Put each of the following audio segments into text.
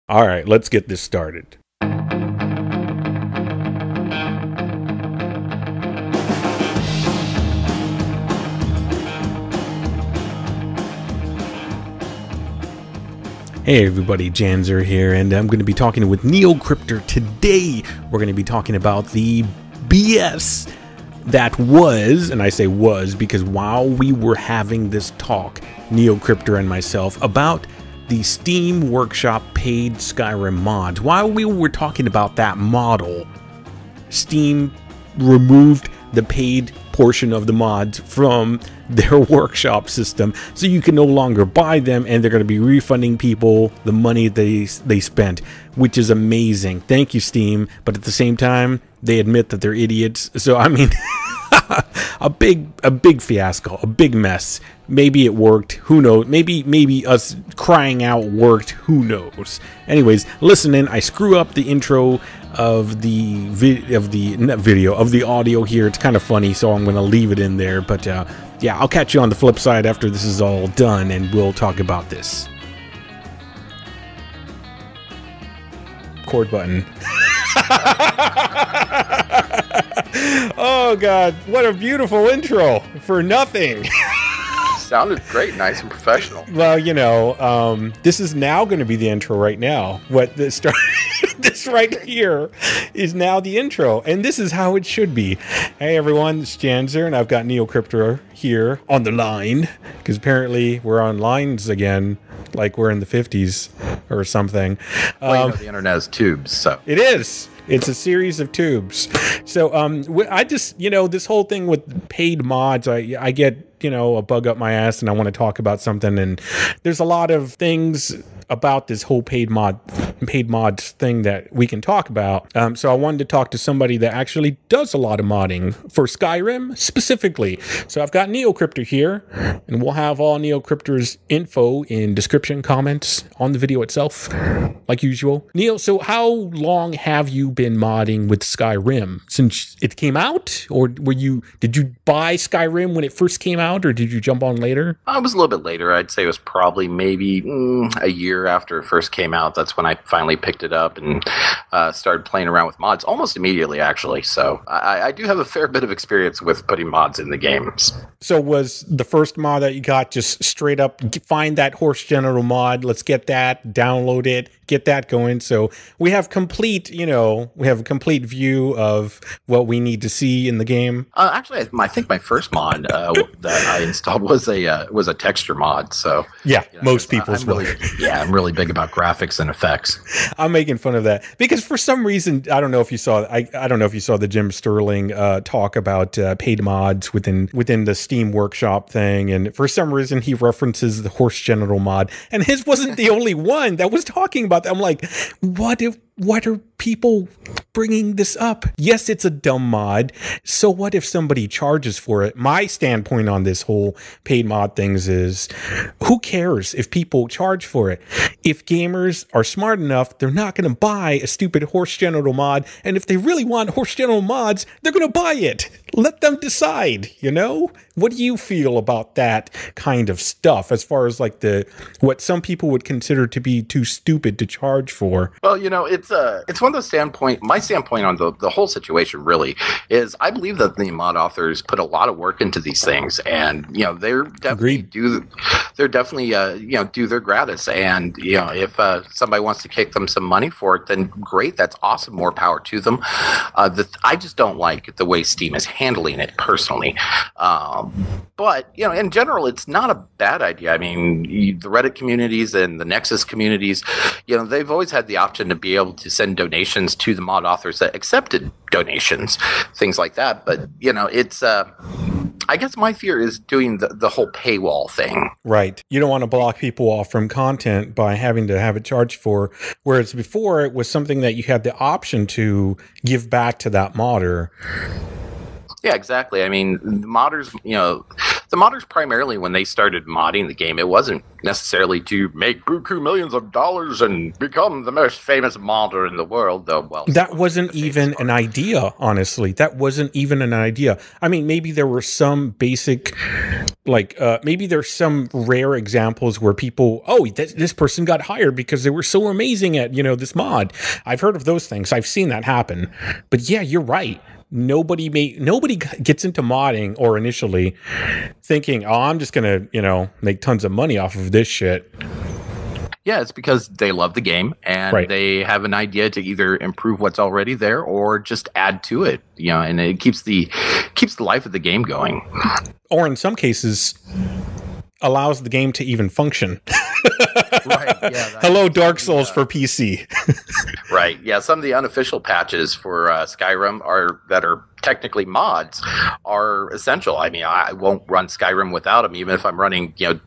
All right, let's get this started. Hey everybody, Janzer here, and I'm going to be talking with NeoCrypter today. We're going to be talking about the BS that was, and I say was because while we were having this talk, NeoCrypter and myself, about the Steam Workshop paid Skyrim mods, while we were talking about that model, Steam removed the paid portion of the mods from their workshop system, so you can no longer buy them, and they're going to be refunding people the money they spent, which is amazing. Thank you, Steam. But at the same time, they admit that they're idiots. So I mean, a big fiasco, a big mess. Maybe it worked. Who knows? Maybe us crying out worked. Who knows? Anyways, listen in. I screw up the intro of the audio here. It's kind of funny, so I'm going to leave it in there. But yeah, I'll catch you on the flip side after this is all done, and we'll talk about this. Record button. Oh God, what a beautiful intro for nothing. Sounded great, nice and professional. Well, you know, this is now going to be the intro right now. What this this right here is now the intro, and this is how it should be. Hey everyone, it's Janzer, and I've got NeoCrypter here on the line, because apparently we're on lines again, like we're in the 50s or something. Well, you know, the internet has tubes, so. It is. It's a series of tubes. So I just, you know, this whole thing with paid mods, I get, you know, a bug up my ass and I want to talk about something, and there's a lot of things about this whole paid mods thing that we can talk about. So I wanted to talk to somebody that actually does a lot of modding for Skyrim specifically. So I've got NeoCrypter here, and we'll have all NeoCrypter's info in description comments on the video itself, like usual. Neo, so how long have you been modding with Skyrim? Since it came out, or did you buy Skyrim when it first came out, or did you jump on later? I was a little bit later. I'd say it was probably maybe a year after it first came out. That's when I finally picked it up and started playing around with mods almost immediately, actually. So I do have a fair bit of experience with putting mods in the games. So was the first mod that you got just straight up find that horse general mod, let's get that, download it, get that going? So we have complete, you know, we have a complete view of what we need to see in the game. Actually, I think my first mod that I installed was a texture mod. So yeah, you know, most people's really, yeah, I'm really big about graphics and effects. I'm making fun of that because for some reason, I don't know if you saw, I don't know if you saw the Jim Sterling talk about paid mods within the Steam Workshop thing, and for some reason he references the horse genital mod, and his wasn't the only one that was talking about that. I'm like, what are people bringing this up? Yes, it's a dumb mod. So what if somebody charges for it? My standpoint on this whole paid mod things is, who cares if people charge for it? If gamers are smart enough, they're not going to buy a stupid horse genital mod. And if they really want horse genital mods, they're going to buy it. Let them decide, you know? What do you feel about that kind of stuff as far as like what some people would consider to be too stupid to charge for? Well, you know, it's one of those my standpoint on the whole situation really is, I believe that the mod authors put a lot of work into these things, and you know, they're definitely do their gratis, and you know, if somebody wants to kick them some money for it, then great, that's awesome, more power to them. I just don't like the way Steam is handling it personally. But, you know, in general, it's not a bad idea. I mean, the Reddit communities and the Nexus communities, you know, they've always had the option to be able to send donations to the mod authors that accepted donations, things like that. But, you know, it's, I guess my fear is doing the whole paywall thing. Right. You don't want to block people off from content by having to have it charged for, whereas before it was something that you had the option to give back to that modder. Yeah, exactly. I mean, the modders primarily, when they started modding the game, it wasn't necessarily to make buku millions of dollars and become the most famous modder in the world, though. Well, that wasn't even an idea, honestly. That wasn't even an idea. I mean, maybe there were some basic Like maybe there's some rare examples where people, oh, this person got hired because they were so amazing at, this mod. I've heard of those things. I've seen that happen. But yeah, you're right. Nobody gets into modding or initially thinking, oh, I'm just going to, make tons of money off of this shit. Yeah, it's because they love the game and they have an idea to either improve what's already there or just add to it, and it keeps the life of the game going. Or in some cases, allows the game to even function. Right. Yeah. Hello, Dark Souls for PC. Right. Yeah. Some of the unofficial patches for Skyrim that are technically mods are essential. I mean, I won't run Skyrim without them, even if I'm running, a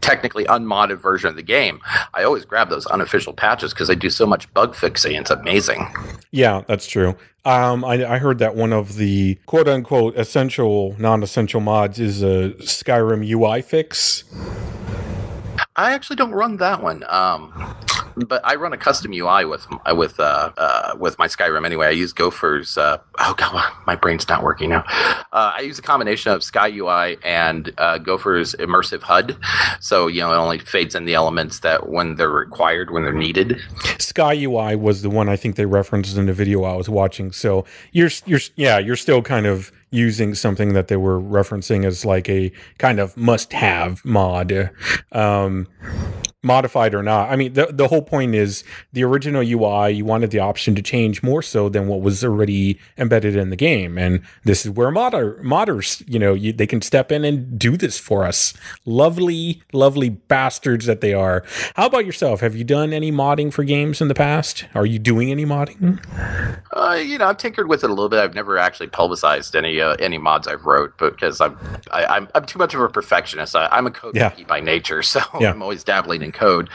technically unmodded version of the game. I always grab those unofficial patches because they do so much bug fixing. It's amazing. Yeah, that's true. I heard that one of the quote unquote essential, non-essential mods is a Skyrim UI fix. I actually don't run that one, but I run a custom UI with my Skyrim anyway. I use Gopher's. Oh god, my brain's not working now. I use a combination of Sky UI and Gopher's immersive HUD, so it only fades in the elements that when they're required, when they're needed. Sky UI was the one I think they referenced in the video I was watching. So you're still kind of using something that they were referencing as like a kind of must-have mod, modified or not. I mean, the whole point is the original UI, you wanted the option to change more so than what was already embedded in the game. And this is where modders, they can step in and do this for us. Lovely, lovely bastards that they are. How about yourself? Have you done any modding for games in the past? Are you doing any modding? I've tinkered with it a little bit. I've never actually publicized any mods I've wrote because I'm too much of a perfectionist. I'm a code monkey by nature, so I'm always dabbling in code,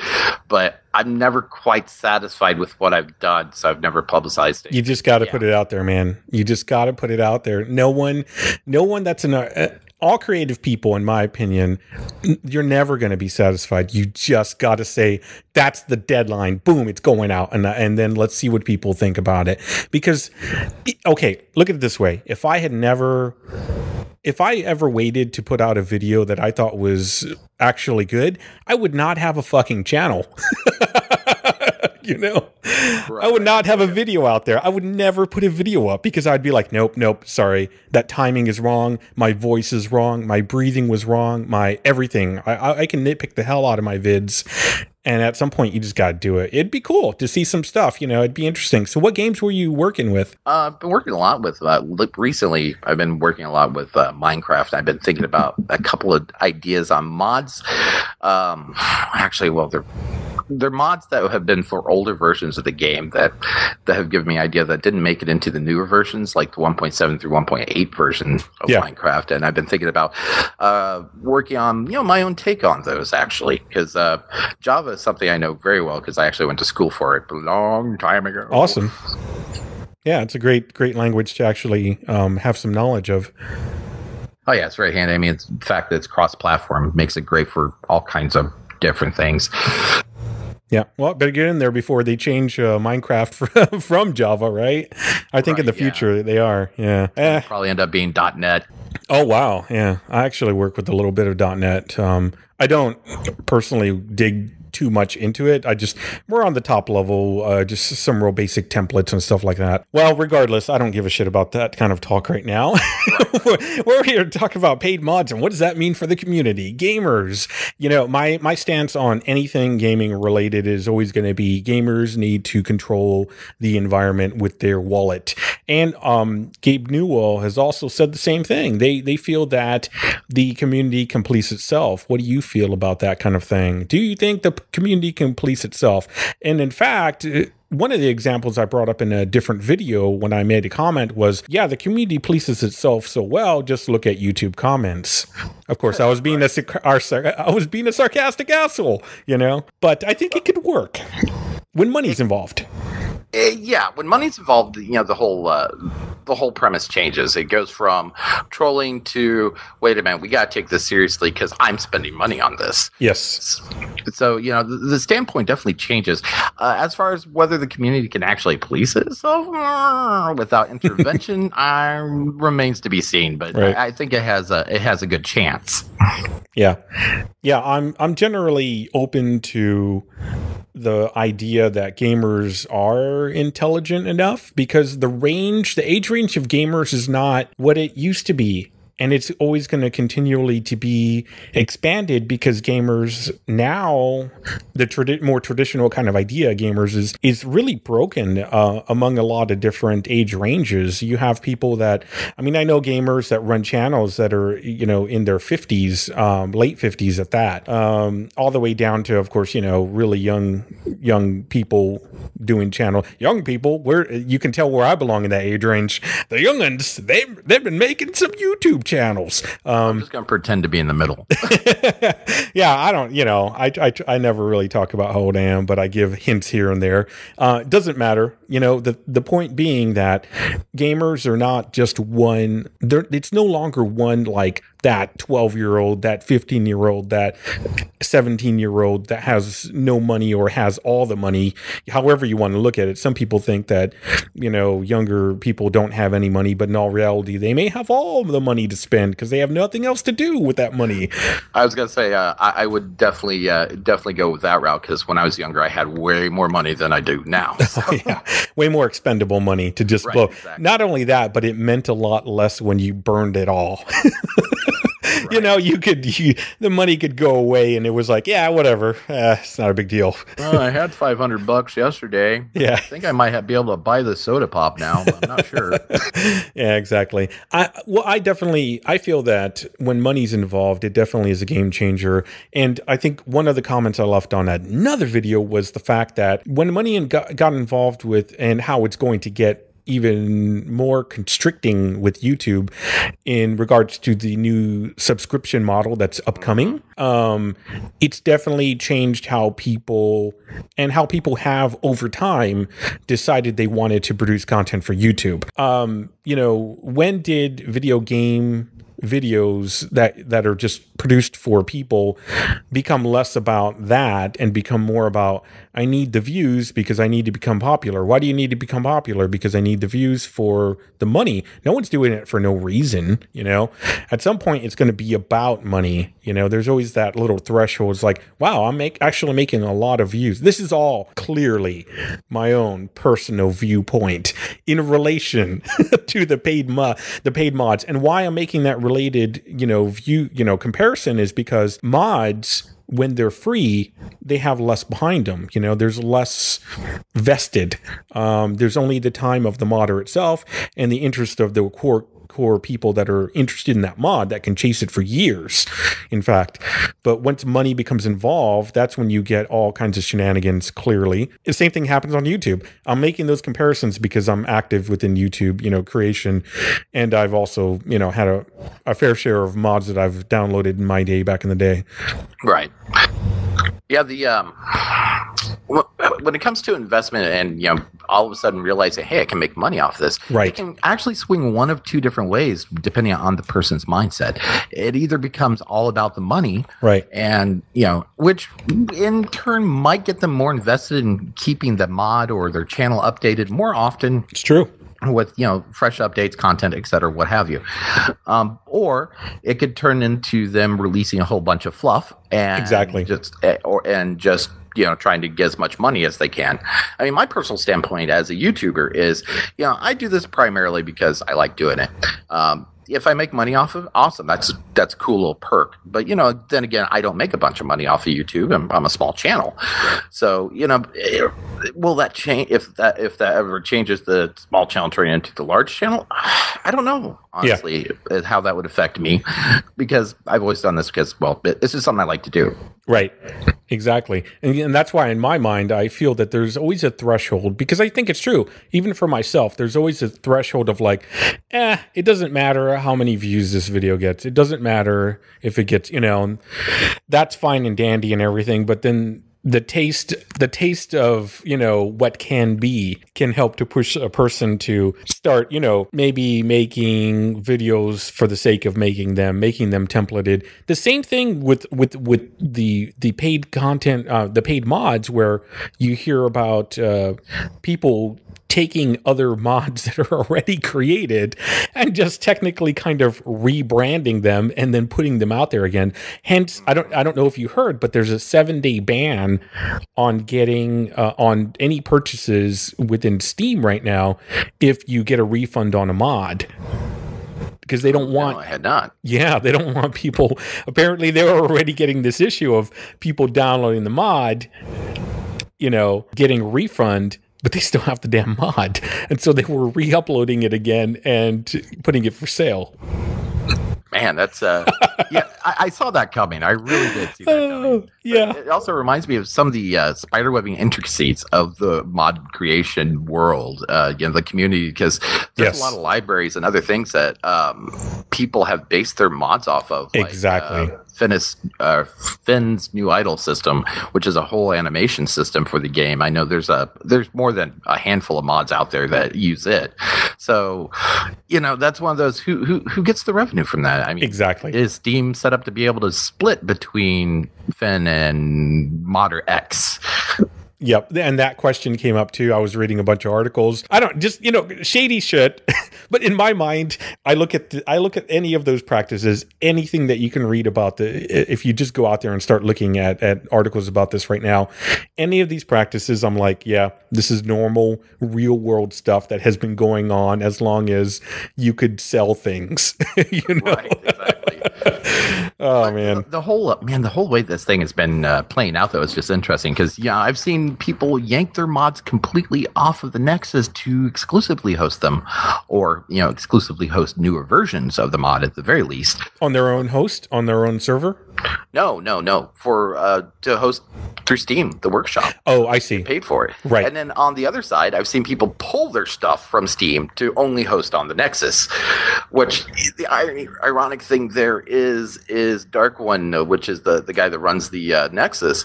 but I'm never quite satisfied with what I've done, so I've never publicized it. You just got to put it out there, man. You just got to put it out there. No one that's all creative people, in my opinion, you're never going to be satisfied. You just got to say, that's the deadline. Boom, it's going out. And then let's see what people think about it. Because, okay, look at it this way. If I ever waited to put out a video that I thought was actually good, I would not have a fucking channel. I would not have a video out there. I would never put a video up because I'd be like, nope, sorry. That timing is wrong. My voice is wrong. My breathing was wrong. My everything. I can nitpick the hell out of my vids. And at some point, you just got to do it. It'd be cool to see some stuff, it'd be interesting. So what games were you working with? I've been working a lot with, recently, I've been working a lot with Minecraft. I've been thinking about a couple of ideas on mods. They're mods that have been for older versions of the game that have given me an idea that didn't make it into the newer versions, like the 1.7 through 1.8 version of Minecraft. And I've been thinking about working on, my own take on those, actually, because Java is something I know very well because I actually went to school for it a long time ago. Awesome. Yeah, it's a great language to actually have some knowledge of. Oh, yeah, it's very handy. I mean, the fact that it's cross-platform makes it great for all kinds of different things. Yeah, well, better get in there before they change Minecraft from Java, right? I think in the future they are, It'll probably end up being .NET. Oh, wow, yeah. I actually work with a little bit of .NET. I don't personally dig too much into it. We're on the top level, just some real basic templates and stuff like that. Well, regardless, I don't give a shit about that kind of talk right now. We're here to talk about paid mods and what does that mean for the community, gamers. My stance on anything gaming related is always going to be gamers need to control the environment with their wallet. And Gabe Newell has also said the same thing. They feel that the community can police itself. What do you feel about that kind of thing? Do you think the community can police itself? And in fact, one of the examples I brought up in a different video when I made a comment was, the community polices itself so well, just look at YouTube comments. Of course, I was being a sarcastic asshole, but I think it could work when money's involved. Yeah, when money's involved, the whole the whole premise changes. It goes from trolling to, wait a minute, we got to take this seriously because I'm spending money on this. Yes. So, you know, the standpoint definitely changes. As far as whether the community can actually police itself without intervention, remains to be seen. But right. I think it has a good chance. Yeah. I'm generally open to the idea that gamers are intelligent enough, because the age range of gamers is not what it used to be. And it's always going to continually to be expanded, because gamers now, the more traditional kind of idea of gamers is really broken among a lot of different age ranges. You have people that, I mean, I know gamers that run channels that are, you know, in their 50s, late 50s at that, all the way down to, of course, you know, really young people doing young people, where you can tell where I belong in that age range. The young'uns, they've been making some YouTube channels. I'm just gonna pretend to be in the middle. Yeah, I don't, you know, I never really talk about how old I am, but I give hints here and there. It doesn't matter, you know. The point being that gamers are not just one. It's no longer one, like that 12-year-old, that 15-year-old, that 17-year-old that has no money or has all the money. However you want to look at it. Some people think that, you know, younger people don't have any money, but in all reality, they may have all the money to spend because they have nothing else to do with that money. I was gonna say I would definitely go with that route, because when I was younger, I had way more money than I do now. So. Yeah, way more expendable money to just blow. Exactly. Not only that, but it meant a lot less when you burned it all. Right. You know, the money could go away, and it was like, yeah, whatever. It's not a big deal. I had $500 yesterday. Yeah, I think I might be able to buy the soda pop now, but I'm not sure. Yeah, exactly. I feel that when money's involved, it definitely is a game changer. And I think one of the comments I left on another video was the fact that when money got involved with, and how it's going to get even more constricting with YouTube in regards to the new subscription model that's upcoming. It's definitely changed how people have over time decided they wanted to produce content for YouTube. You know, when did video game videos that are just produced for people become less about that and become more about, I need the views because I need to become popular? Why do you need to become popular? Because I need the views for the money. No one's doing it for no reason, you know. At some point it's going to be about money, you know. There's always that little threshold. It's like, wow, I'm actually making a lot of views. This is all clearly my own personal viewpoint in relation to the paid mods, and why I'm making that related, you know, comparison is because mods, when they're free, they have less behind them. You know, there's less vested. There's only the time of the modder itself and the interest of the core people that are interested in that mod that can chase it for years, in fact. But once money becomes involved, that's when you get all kinds of shenanigans, clearly. The same thing happens on YouTube. I'm making those comparisons because I'm active within YouTube, you know, creation. And I've also, you know, had a fair share of mods that I've downloaded in my day back in the day. Right. Yeah, when it comes to investment and, you know, all of a sudden realizing, hey, I can make money off this, right, it can actually swing one of two different ways depending on the person's mindset. It either becomes all about the money, right, and, you know, which in turn might get them more invested in keeping the mod or their channel updated more often. It's true. With, you know, fresh updates, content, etc., what have you. Or it could turn into them releasing a whole bunch of fluff and exactly just you know, trying to get as much money as they can. I mean, my personal standpoint as a YouTuber is, you know, I do this primarily because I like doing it. If I make money off of it, awesome. That's a cool little perk. But, you know, then again, I don't make a bunch of money off of YouTube. I'm a small channel. So, you know, will that change if that ever changes the small channel turning into the large channel? I don't know, honestly, how that would affect me, because I've always done this because, well, this is something I like to do. Right. Exactly. And that's why in my mind, I feel that there's always a threshold, because I think it's true. Even for myself, there's always a threshold of like, it doesn't matter how many views this video gets. It doesn't matter if it gets, you know, that's fine and dandy and everything. But then the taste of, you know, what can be can help to push a person to start, you know, maybe making videos for the sake of making them templated. The same thing with the paid content, the paid mods, where you hear about people taking other mods that are already created and just technically kind of rebranding them and then putting them out there again. Hence, I don't know if you heard, but there's a 7-day ban on getting on any purchases within Steam right now if you get a refund on a mod. Because they don't want... No, I had not. Yeah, they don't want people... Apparently, they were already getting this issue of people downloading the mod, you know, getting a refund, but they still have the damn mod. And so they were re-uploading it again and putting it for sale. Man, that's yeah. I saw that coming. I really did see that coming. Yeah. But it also reminds me of some of the spiderwebbing intricacies of the mod creation world, you know, the community, because there's a lot of libraries and other things that people have based their mods off of. Like, exactly. Finn's new idol system, which is a whole animation system for the game. I know there's more than a handful of mods out there that use it. So, you know, that's one of those who gets the revenue from that. I mean, exactly. Is Steam set up to be able to split between Finn and Modder X? Yep, and that question came up too. I was reading a bunch of articles. I don't just, you know, shady shit. But in my mind, I look at any of those practices, anything that you can read about if you just go out there and start looking at articles about this right now, any of these practices, I'm like, yeah, this is normal, real world stuff that has been going on as long as you could sell things. You know? Right, exactly. Oh, but man. The whole way this thing has been playing out, though, is just interesting because, yeah, I've seen people yank their mods completely off of the Nexus to exclusively host them, or, you know, exclusively host newer versions of the mod at the very least. On their own host, on their own server? No. For to host through Steam, the workshop. Oh, I see. They paid for it. Right. And then on the other side, I've seen people pull their stuff from Steam to only host on the Nexus, which the ironic thing there is Dark One, which is the guy that runs the Nexus.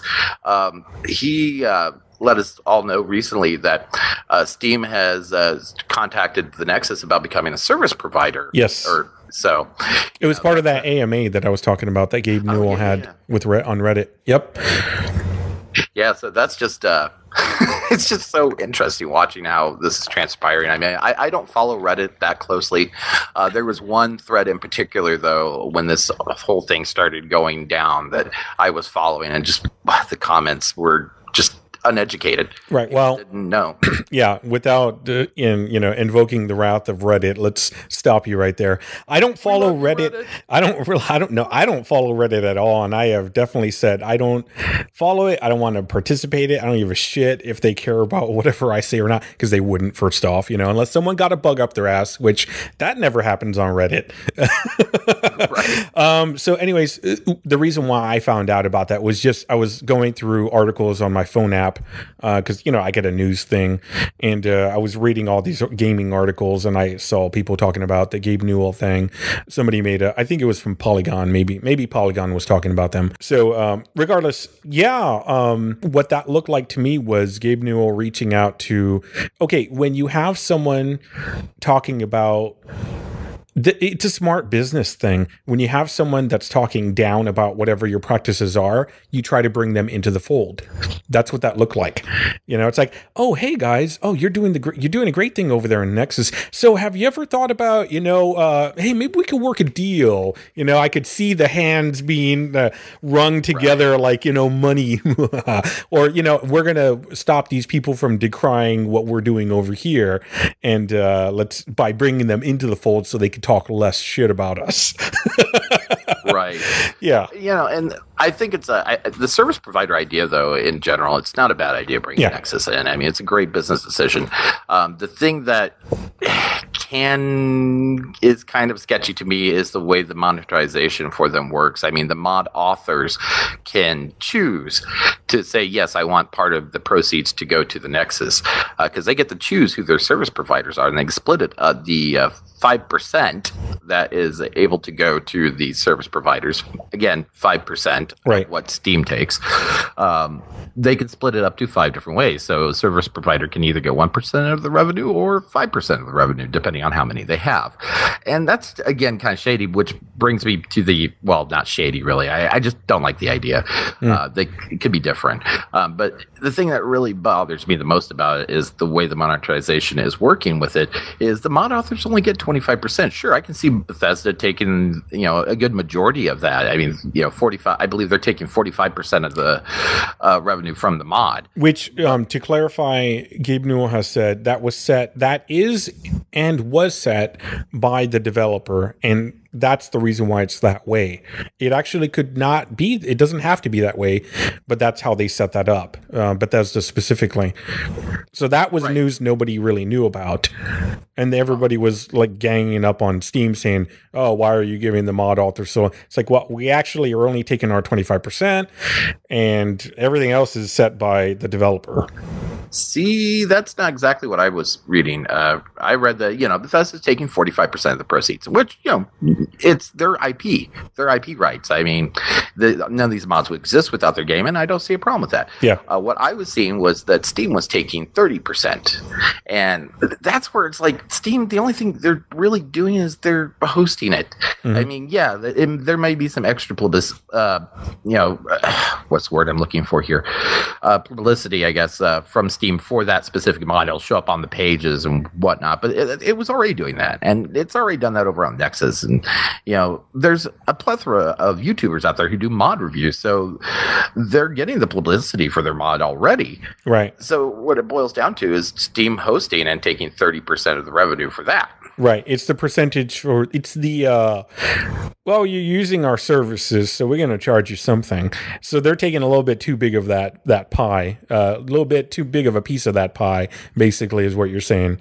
He let us all know recently that Steam has contacted the Nexus about becoming a service provider. Yes. So it was part of that AMA that I was talking about that Gabe Newell had with on Reddit. Yep. Yeah, so that's just it's just so interesting watching how this is transpiring. I mean, I don't follow Reddit that closely. There was one thread in particular, though, when this whole thing started going down that I was following, and just the comments were just uneducated. Right. Well, no. Yeah. Without invoking the wrath of Reddit, let's stop you right there. I don't follow Reddit. I don't follow Reddit at all, and I have definitely said I don't follow it. I don't want to participate in it. I don't give a shit if they care about whatever I say or not, because they wouldn't. First off, unless someone got a bug up their ass, which that never happens on Reddit. Right. So, anyways, the reason why I found out about that was just I was going through articles on my phone app. Because I get a news thing, and I was reading all these gaming articles, and I saw people talking about the Gabe Newell thing. Somebody made I think it was from Polygon, maybe Polygon was talking about them. So regardless, what that looked like to me was Gabe Newell reaching out to, when you have someone talking about, it's a smart business thing. When you have someone that's talking down about whatever your practices are, you try to bring them into the fold. That's what that looked like. It's like, oh, hey guys, you're doing a great thing over there in Nexus. So have you ever thought about, hey, maybe we could work a deal. I could see the hands being wrung together, like, money, or, we're going to stop these people from decrying what we're doing over here. And by bringing them into the fold so they could talk less shit about us. Right. Yeah. And I think it's the service provider idea, though, in general, it's not a bad idea bringing Nexus in. I mean, it's a great business decision. The thing that is kind of sketchy to me is the way the monetization for them works. I mean, the mod authors can choose to say, yes, I want part of the proceeds to go to the Nexus, because they get to choose who their service providers are, and they can split it. The 5% that is able to go to the service providers, again, 5% right. what Steam takes, they can split it up to 5 different ways. So a service provider can either get 1% of the revenue or 5% of the revenue, depending on how many they have. And that's, again, kind of shady, which brings me to the, well, not shady, really. I just don't like the idea. It could be different. But the thing that really bothers me the most about it is the way the monetization is working with it is the mod authors only get 25%. Sure, I can see Bethesda taking, a good majority of that. I mean, 45, I believe they're taking 45% of the revenue from the mod. Which, to clarify, Gabe Newell has said that is and was set by the developer, and that's the reason why it's that way. It actually could not be, it doesn't have to be that way, but that's how they set that up, Bethesda specifically. So that was news nobody really knew about. And everybody was like ganging up on Steam saying, oh, why are you giving the mod author? So it's like, well, we actually are only taking our 25% and everything else is set by the developer. See, that's not exactly what I was reading. I read that, Bethesda's taking 45% of the proceeds, which, it's their IP rights. I mean, none of these mods would exist without their game, and I don't see a problem with that. Yeah. What I was seeing was that Steam was taking 30%. And that's where it's like Steam, the only thing they're really doing is they're hosting it. Mm-hmm. I mean, yeah, there may be some extra what's the word I'm looking for here? Publicity, I guess, from Steam for that specific mod. It'll show up on the pages and whatnot, but it was already doing that, and it's already done that over on Nexus. And there's a plethora of YouTubers out there who do mod reviews, so they're getting the publicity for their mod already. Right. So what it boils down to is Steam hosting and taking 30% of the revenue for that. Right. It's the percentage for, it's the, well, you're using our services, so we're going to charge you something. So they're taking a little bit too big of that pie, a little bit too big of a piece of that pie, basically, is what you're saying.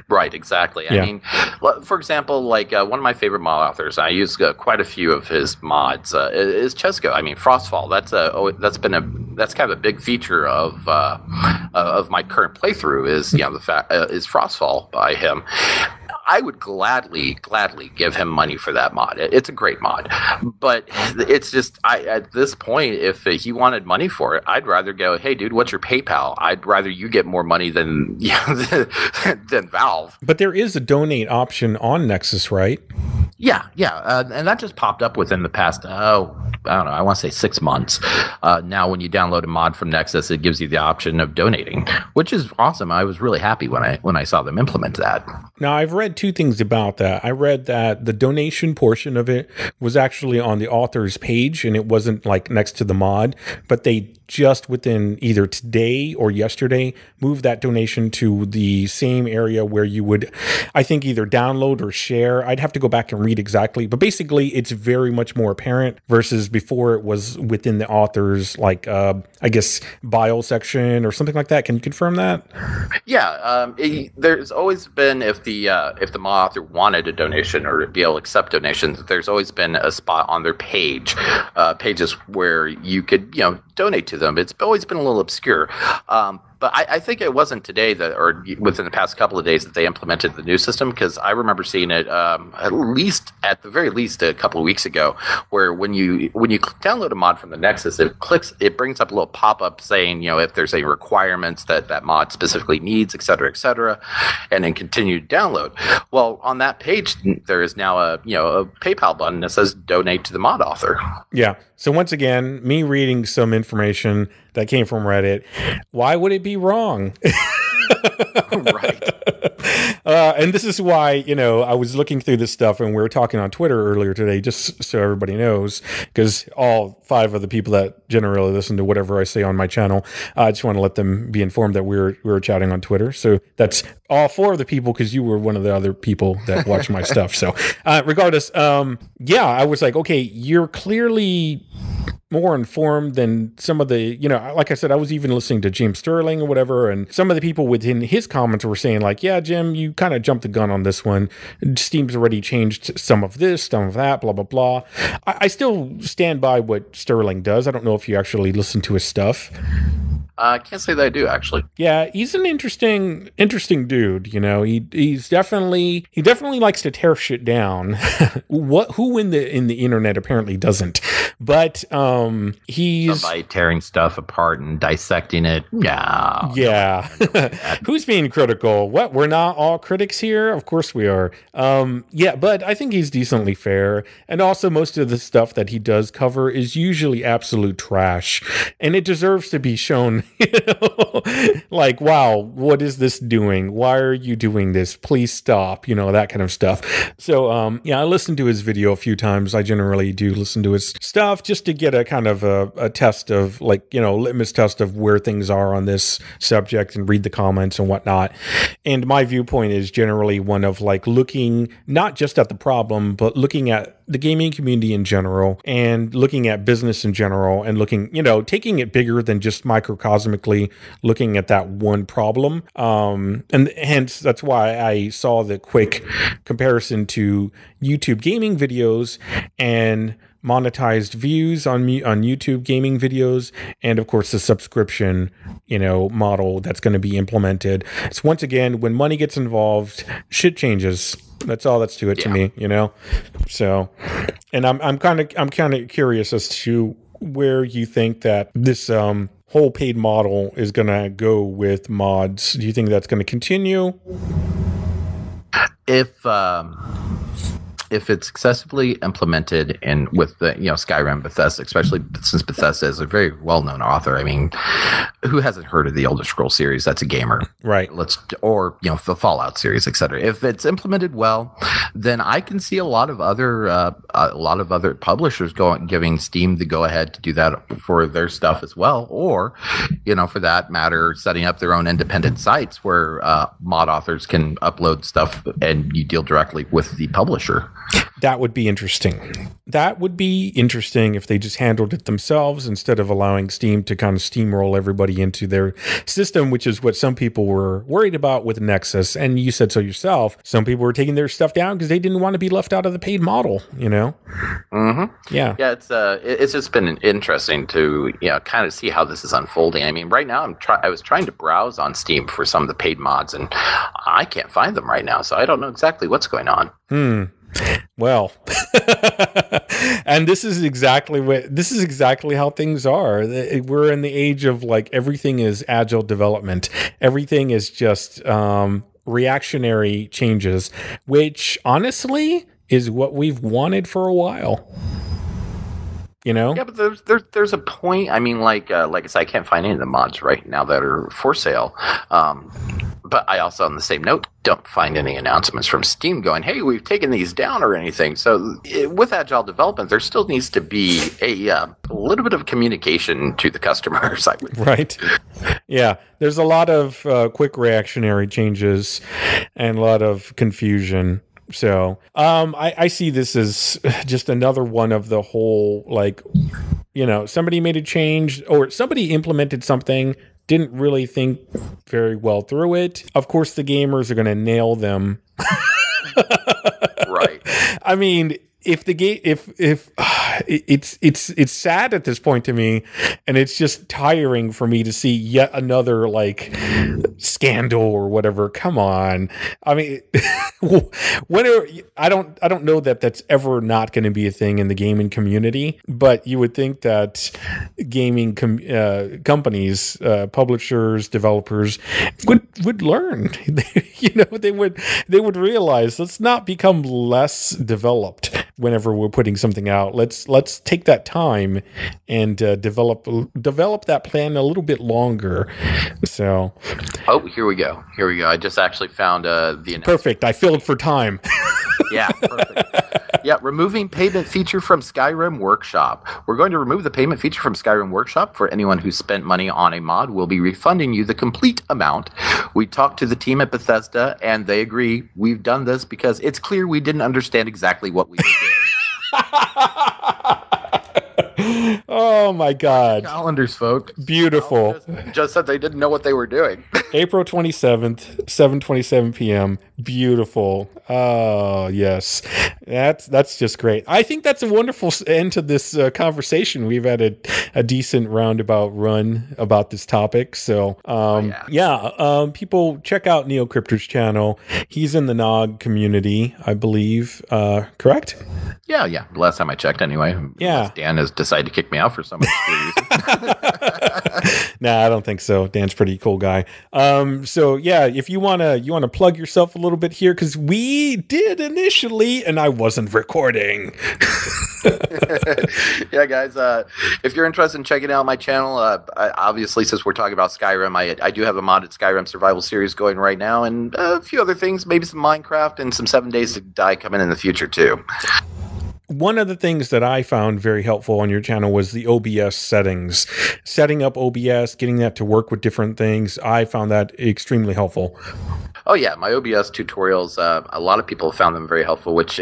Right, exactly. Yeah. I mean, for example, like one of my favorite mod authors, I use quite a few of his mods, is Chesko. I mean, Frostfall. That's kind of a big feature of my current playthrough is, is Frostfall by him. I would gladly give him money for that mod. It's a great mod, but it's just at this point, if he wanted money for it, I'd rather go, hey, dude, what's your PayPal? I'd rather you get more money than than Valve. But there is a donate option on Nexus, right? Yeah, and that just popped up within the past, I don't know, I want to say 6 months. Now, when you download a mod from Nexus, it gives you the option of donating, which is awesome. I was really happy when I saw them implement that. Now, I've read two things about that. I read that the donation portion of it was actually on the author's page, and it wasn't like next to the mod, but they just within either today or yesterday moved that donation to the same area where you would, I think, either download or share. I'd have to go back and read exactly, but basically it's very much more apparent versus before it was within the author's, like, I guess, bio section or something like that. Can you confirm that? Yeah, there's always been, if the mod author wanted a donation or be able to accept donations, there's always been a spot on their pages where you could, donate to them. It's always been a little obscure. But I think it wasn't today or within the past couple of days that they implemented the new system, because I remember seeing it at the very least a couple of weeks ago, where when you download a mod from the Nexus, it brings up a little pop-up saying, if there's any requirements that mod specifically needs, et cetera, and then continue to download. Well, on that page, there is now a PayPal button that says donate to the mod author. Yeah. So once again, me reading some information that came from Reddit, why would it be wrong? Right. And this is why, I was looking through this stuff, and we were talking on Twitter earlier today, just so everybody knows, because all 5 of the people that generally listen to whatever I say on my channel, I just want to let them be informed that we were chatting on Twitter. So that's all 4 of the people, because you were one of the other people that watch my stuff. So regardless, I was like, okay, you're clearly more informed than some of the, like I said, I was even listening to Jim Sterling or whatever, and some of the people within his comments were saying like, yeah, Jim, you kind of jumped the gun on this one. Steam's already changed some of this, some of that, blah, blah, blah. I still stand by what Sterling does. I don't know if you actually listen to his stuff. I can't say that I do, actually. Yeah, he's an interesting dude. He definitely likes to tear shit down. Who in the internet apparently doesn't? But he's somebody tearing stuff apart and dissecting it. Yeah. Who's being critical? What? We're not all critics here. Of course we are. Yeah, but I think he's decently fair, and also most of the stuff that he does cover is usually absolute trash, and it deserves to be shown. Like, wow, what is this doing? Why are you doing this? Please stop, that kind of stuff. So, yeah, I listened to his video a few times. I generally do listen to his stuff just to get a kind of a test of, like, litmus test of where things are on this subject and read the comments and whatnot. And my viewpoint is generally one of, like, looking not just at the problem, but looking at the gaming community in general and looking at business in general and looking, taking it bigger than just microcosmically looking at that one problem. And hence that's why I saw the quick comparison to YouTube gaming videos and monetized views on YouTube gaming videos, and of course the subscription, model that's going to be implemented. It's once again, when money gets involved, shit changes. That's all that's to it to me, So, and I'm kind of curious as to where you think that this whole paid model is going to go with mods. Do you think that's going to continue? If it's successfully implemented and with the Skyrim, Bethesda, especially since Bethesda is a very well-known author. I mean, who hasn't heard of the Elder Scrolls series? That's a gamer, right? Or the Fallout series, etc. If it's implemented well, then I can see a lot of other publishers giving Steam the go-ahead to do that for their stuff as well, or for that matter, setting up their own independent sites where mod authors can upload stuff and you deal directly with the publisher. That would be interesting. That would be interesting if they just handled it themselves instead of allowing Steam to kind of steamroll everybody into their system, which is what some people were worried about with Nexus. And you said so yourself. Some people were taking their stuff down because they didn't want to be left out of the paid model, Mm-hmm. Yeah. Yeah, it's just been interesting to kind of see how this is unfolding. I mean, right now I was trying to browse on Steam for some of the paid mods, and I can't find them right now, so I don't know exactly what's going on. Well, and this is exactly how things are. We're in the age of, like, everything is agile development. Everything is just reactionary changes, which honestly is what we've wanted for a while. Yeah, but there's a point. I mean, like I said, I can't find any of the mods right now that are for sale. But I also, on the same note, don't find any announcements from Steam going, hey, we've taken these down or anything. So with agile development, there still needs to be a little bit of communication to the customers. Right. Yeah. There's a lot of quick reactionary changes and a lot of confusion. So I see this as just another one of the whole, like, somebody made a change or somebody implemented something, didn't really think very well through it. Of course, the gamers are going to nail them. Right. I mean, if it's sad at this point to me, and it's just tiring for me to see yet another, like, scandal or whatever. Come on. I mean, I don't know that that's ever not going to be a thing in the gaming community, but you would think that gaming companies, publishers, developers would learn. They would realize, let's not become less developed whenever we're putting something out. Let's take that time and develop that plan a little bit longer. So, here we go. I just actually found the perfect. I filled for time. Yeah, perfect. Yeah, removing payment feature from Skyrim Workshop. We're going to remove the payment feature from Skyrim Workshop. For anyone who spent money on a mod, we'll be refunding you the complete amount. We talked to the team at Bethesda, and they agree. We've done this because it's clear we didn't understand exactly what we were doing. Oh my God! Calendars, folks. Beautiful. Just said they didn't know what they were doing. April 27th, 7:27 p.m. Beautiful. Oh yes, that's just great. I think that's a wonderful end to this conversation. We've had a decent roundabout run about this topic. So people check out NeoCrypter's channel. He's in the Nog community, I believe. Correct? Yeah. Last time I checked, anyway. Yeah. Dan has decided to kick me out for some reason. Nah, I don't think so. Dan's a pretty cool guy. So yeah, if you wanna plug yourself a little bit here, because we did initially, and I wasn't recording. Yeah, guys. If you're interested in checking out my channel, obviously, since we're talking about Skyrim, I do have a modded Skyrim survival series going right now, and a few other things, maybe some Minecraft and some 7 Days to Die coming in the future too. One of the things that I found very helpful on your channel was the OBS settings. Setting up OBS, getting that to work with different things, I found that extremely helpful. Oh yeah, my OBS tutorials, a lot of people found them very helpful, which,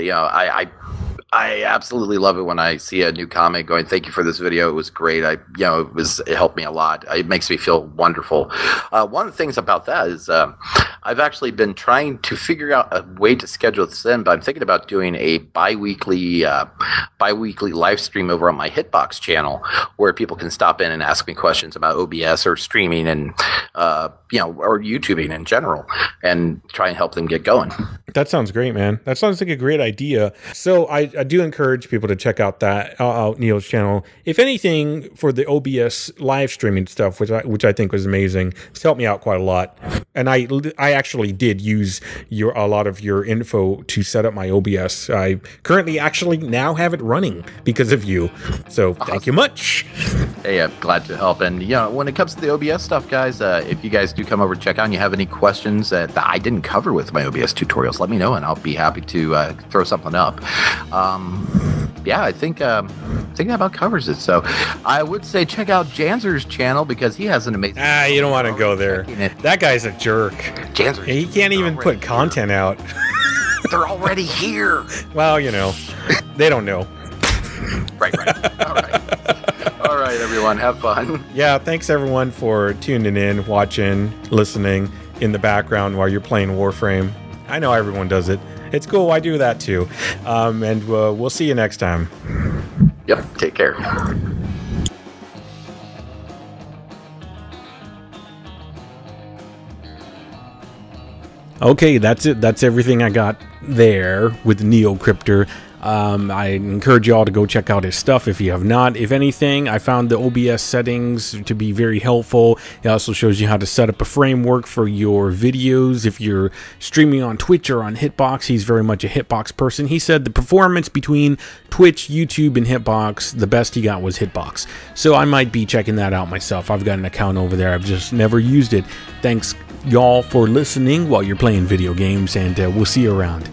I absolutely love it when I see a new comment going, "Thank you for this video. It was great. It helped me a lot. It makes me feel wonderful." One of the things about that is I've actually been trying to figure out a way to schedule this in, but I'm thinking about doing a bi-weekly live stream over on my Hitbox channel where people can stop in and ask me questions about OBS or streaming and or YouTubing in general, and try and help them get going. That sounds great, man. That sounds like a great idea. So I do encourage people to check out out Neo's channel. If anything, for the OBS live streaming stuff, which I think was amazing, it's helped me out quite a lot. And I actually did use a lot of your info to set up my OBS. I currently actually now have it running because of you. So thank you much. Hey, I'm glad to help. And when it comes to the OBS stuff, guys, if you guys do come over to check out and you have any questions that I didn't cover with my OBS tutorials, let me know and I'll be happy to throw something up. I think that about covers it. So I would say check out Janzer's channel because he has an amazing. You don't want to go there. That guy's a jerk. Janzer, he can't even put content out. They're already here. Well, they don't know. Right. All right, everyone, have fun. Yeah, thanks everyone for tuning in, watching, listening in the background while you're playing Warframe. I know everyone does it. It's cool. I do that too. And we'll see you next time. Yep. Take care. Okay, that's it. That's everything I got there with NeoCrypter. I encourage you all to go check out his stuff if you have not. If anything, I found the OBS settings to be very helpful. It also shows you how to set up a framework for your videos. If you're streaming on Twitch or on Hitbox, he's very much a Hitbox person. He said the performance between Twitch, YouTube, and Hitbox, the best he got was Hitbox. So I might be checking that out myself. I've got an account over there. I've just never used it. Thanks, y'all, for listening while you're playing video games, and we'll see you around.